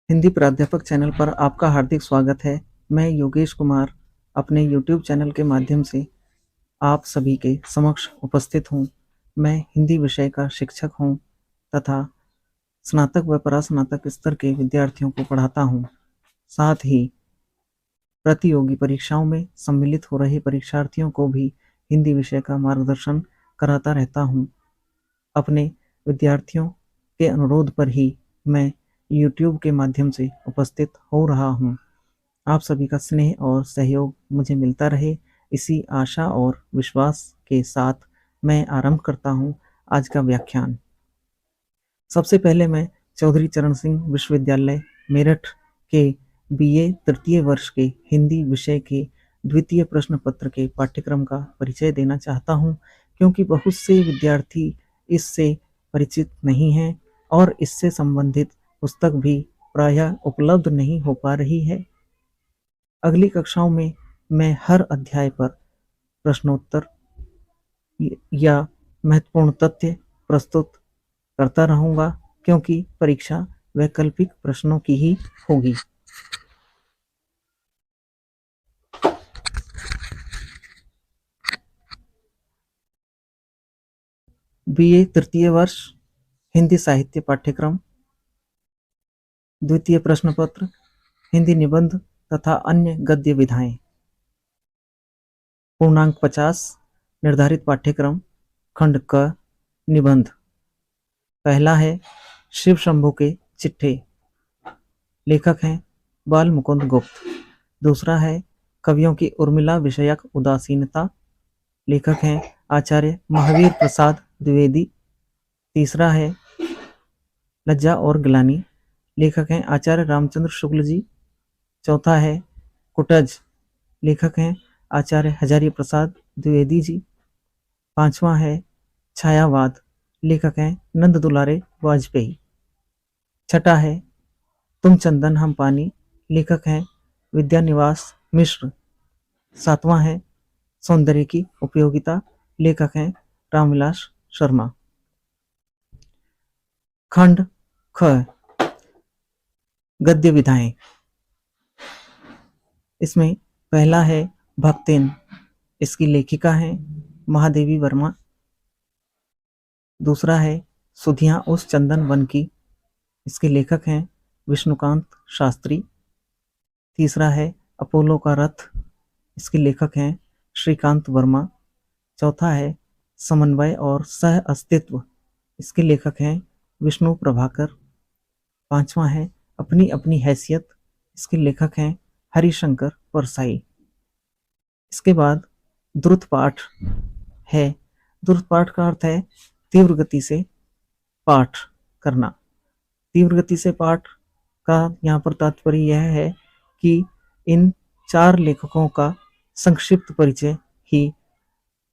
हिंदी प्राध्यापक चैनल पर आपका हार्दिक स्वागत है। मैं योगेश कुमार अपने यूट्यूब चैनल के माध्यम से आप सभी के समक्ष उपस्थित हूँ। मैं हिंदी विषय का शिक्षक हूँ तथा स्नातक व परास्नातक स्तर के विद्यार्थियों को पढ़ाता हूँ। साथ ही प्रतियोगी परीक्षाओं में सम्मिलित हो रहे परीक्षार्थियों को भी हिंदी विषय का मार्गदर्शन कराता रहता हूँ। अपने विद्यार्थियों के अनुरोध पर ही मैं यूट्यूब के माध्यम से उपस्थित हो रहा हूँ। आप सभी का स्नेह और सहयोग मुझे मिलता रहे, इसी आशा और विश्वास के साथ मैं आरंभ करता हूँ आज का व्याख्यान। सबसे पहले मैं चौधरी चरण सिंह विश्वविद्यालय मेरठ के बीए तृतीय वर्ष के हिंदी विषय के द्वितीय प्रश्न पत्र के पाठ्यक्रम का परिचय देना चाहता हूँ, क्योंकि बहुत से विद्यार्थी इससे परिचित नहीं हैं और इससे संबंधित पुस्तक भी प्रायः उपलब्ध नहीं हो पा रही है। अगली कक्षाओं में मैं हर अध्याय पर प्रश्नोत्तर या महत्वपूर्ण तथ्य प्रस्तुत करता रहूंगा, क्योंकि परीक्षा वैकल्पिक प्रश्नों की ही होगी। बीए तृतीय वर्ष हिंदी साहित्य पाठ्यक्रम, द्वितीय प्रश्न पत्र हिंदी निबंध तथा अन्य गद्य विधाएं, पूर्णांक 50, निर्धारित पाठ्यक्रम, खंड क, निबंध। पहला है शिव शंभू के चिट्ठे, लेखक हैं बाल मुकुंद गुप्त। दूसरा है कवियों की उर्मिला विषयक उदासीनता, लेखक हैं आचार्य महावीर प्रसाद द्विवेदी। तीसरा है लज्जा और ग्लानि, लेखक हैं आचार्य रामचंद्र शुक्ल जी। चौथा है कुटज, लेखक हैं आचार्य हजारी प्रसाद द्विवेदी जी। पांचवा है छायावाद, लेखक हैं नंद दुलारे वाजपेयी। छठा है तुम चंदन हम पानी, लेखक हैं विद्यानिवास मिश्र। सातवां है सौंदर्य की उपयोगिता, लेखक हैं रामविलास शर्मा। खंड ख, गद्य विधाएं। इसमें पहला है भक्तिन, इसकी लेखिका हैं महादेवी वर्मा। दूसरा है सुधियां उस चंदन वन की, इसके लेखक हैं विष्णुकांत शास्त्री। तीसरा है अपोलो का रथ, इसके लेखक हैं श्रीकांत वर्मा। चौथा है समन्वय और सह अस्तित्व, इसके लेखक हैं विष्णु प्रभाकर। पांचवा है अपनी अपनी हैसियत, इसके लेखक हैं हरिशंकर परसाई। इसके बाद द्रुत पाठ है। द्रुत पाठ का अर्थ है तीव्र गति से पाठ करना। तीव्र गति से पाठ का यहाँ पर तात्पर्य यह है कि इन चार लेखकों का संक्षिप्त परिचय ही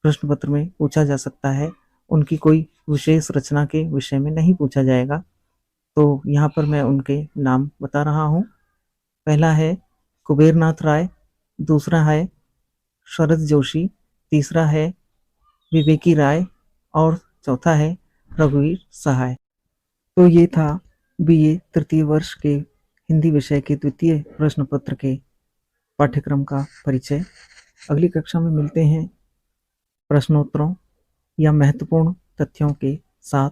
प्रश्न पत्र में पूछा जा सकता है, उनकी कोई विशेष रचना के विषय में नहीं पूछा जाएगा। तो यहाँ पर मैं उनके नाम बता रहा हूँ। पहला है कुबेरनाथ राय, दूसरा है शरद जोशी, तीसरा है विवेकी राय और चौथा है रघुवीर सहाय। तो ये था बीए तृतीय वर्ष के हिंदी विषय के द्वितीय प्रश्न पत्र के पाठ्यक्रम का परिचय। अगली कक्षा में मिलते हैं प्रश्नोत्तरों या महत्वपूर्ण तथ्यों के साथ।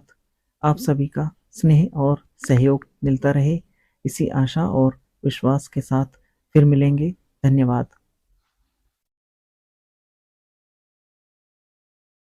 आप सभी का स्नेह और सहयोग मिलता रहे, इसी आशा और विश्वास के साथ फिर मिलेंगे। धन्यवाद।